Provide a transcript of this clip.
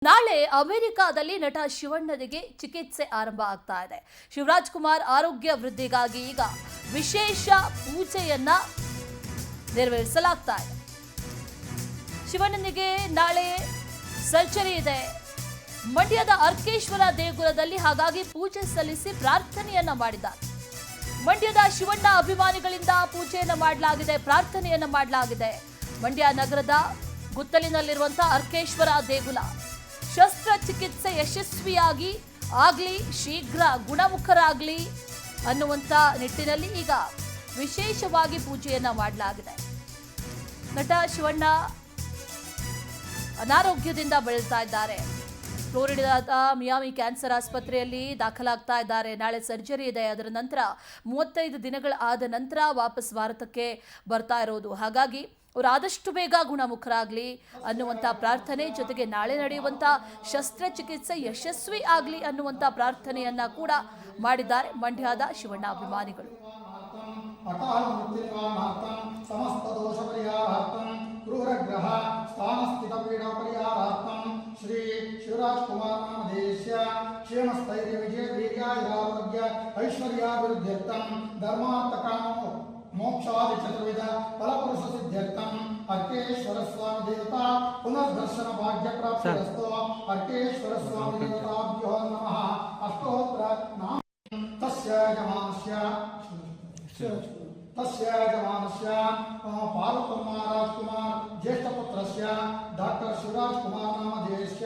ನಾಳೆ ಅಮೆರಿಕಾದಲ್ಲಿ ನಟ ಶಿವಣ್ಣನಿಗೆ ಚಿಕಿತ್ಸೆ ಆರಂಭ ಆಗ್ತಾ ಇದೆ. ಶಿವರಾಜ್ ಕುಮಾರ್ ಆರೋಗ್ಯ ವೃದ್ಧಿಗಾಗಿ ಈಗ ವಿಶೇಷ ಪೂಜೆಯನ್ನ ನೆರವೇರಿಸಲಾಗ್ತಾ ಇದೆ. ಶಿವಣ್ಣನಿಗೆ ನಾಳೆ ಸರ್ಜರಿ ಇದೆ. ಮಂಡ್ಯದ ಅರ್ಕೇಶ್ವರ ದೇಗುಲದಲ್ಲಿ ಹಾಗಾಗಿ ಪೂಜೆ ಸಲ್ಲಿಸಿ ಪ್ರಾರ್ಥನೆಯನ್ನ ಮಾಡಿದ್ದಾರೆ. ಮಂಡ್ಯದ ಶಿವಣ್ಣ ಅಭಿಮಾನಿಗಳಿಂದ ಪೂಜೆಯನ್ನ ಮಾಡಲಾಗಿದೆ, ಪ್ರಾರ್ಥನೆಯನ್ನ ಮಾಡಲಾಗಿದೆ. ಮಂಡ್ಯ ನಗರದ ಗುತ್ತಲಿನಲ್ಲಿರುವಂತಹ ಅರ್ಕೇಶ್ವರ ದೇಗುಲ ಶಸ್ತ್ರಚಿಕಿತ್ಸೆ ಯಶಸ್ವಿಯಾಗಿ ಆಗಲಿ, ಶೀಘ್ರ ಗುಣಮುಖರಾಗಲಿ ಅನ್ನುವಂಥ ನಿಟ್ಟಿನಲ್ಲಿ ಈಗ ವಿಶೇಷವಾಗಿ ಪೂಜೆಯನ್ನ ಮಾಡಲಾಗಿದೆ. ನಟ ಶಿವಣ್ಣ ಅನಾರೋಗ್ಯದಿಂದ ಬಳಲ್ತಾ ಇದ್ದಾರೆ. ಫ್ಲೋರಿಡಾದ ಮಿಯಾಮಿ ಕ್ಯಾನ್ಸರ್ ಆಸ್ಪತ್ರೆಯಲ್ಲಿ ದಾಖಲಾಗ್ತಾ ಇದ್ದಾರೆ. ನಾಳೆ ಸರ್ಜರಿ ಇದೆ. ಅದರ ನಂತರ 35 ದಿನಗಳ ಆದ ನಂತರ ವಾಪಸ್ ಭಾರತಕ್ಕೆ ಬರ್ತಾ ಇರೋದು. ಹಾಗಾಗಿ ಅವರು ಆದಷ್ಟು ಬೇಗ ಗುಣಮುಖರಾಗಲಿ ಅನ್ನುವಂಥ ಪ್ರಾರ್ಥನೆ, ಜೊತೆಗೆ ನಾಳೆ ನಡೆಯುವಂಥ ಶಸ್ತ್ರಚಿಕಿತ್ಸೆ ಯಶಸ್ವಿ ಆಗಲಿ ಅನ್ನುವಂಥ ಪ್ರಾರ್ಥನೆಯನ್ನ ಕೂಡ ಮಾಡಿದ್ದಾರೆ ಮಂಡ್ಯದ ಶಿವಣ್ಣ ಅಭಿಮಾನಿಗಳು. ಶ್ರೀ ಶಿವರಾಜ್ ಕುಮಾರ್ ನಾಮಧೇಯಸ್ಯ ಕ್ಷೇಮಸ್ಥೈರ್ಯ ವಿಜಯ ವೀರ್ಯಾಯುರಾರೋಗ್ಯ ಐಶ್ವರ್ಯಾಭಿವೃದ್ಧ್ಯರ್ಥಂ ಧರ್ಮಾರ್ಥಕಾಮೋ ಮೋಕ್ಷಾದಿ ಚತುರ್ವಿಧ ಫಲಪುರುಷ ಸಿದ್ಧ್ಯರ್ಥಂ ಅರ್ಕೇಶ್ವರ ಸ್ವಾಮಿ ದೇವತಾ ಪುನರ್ದರ್ಶನ ಭಾಗ್ಯ ಪ್ರಾಪ್ತಿರಸ್ತು. ಅರ್ಕೇಶ್ವರ ಸ್ವಾಮಿ ದೇವತಾಭ್ಯೋ ನಮಃ. ಅಷ್ಟೋತ್ತರ ನಾಮ ತಸ್ಯ ಯಜಮಾನಸ್ಯ ಪಾರ್ವತಮ್ಮ ರಾಜ್ಕುಮಾರ್ ಜ್ಯೇಷ್ಠಪುತ್ರಸ್ಯ ಡಾಕ್ಟರ್ ಶಿವರಾಜ್ ಕುಮಾರ್ ನಾಮಧೇಯಸ್ಯ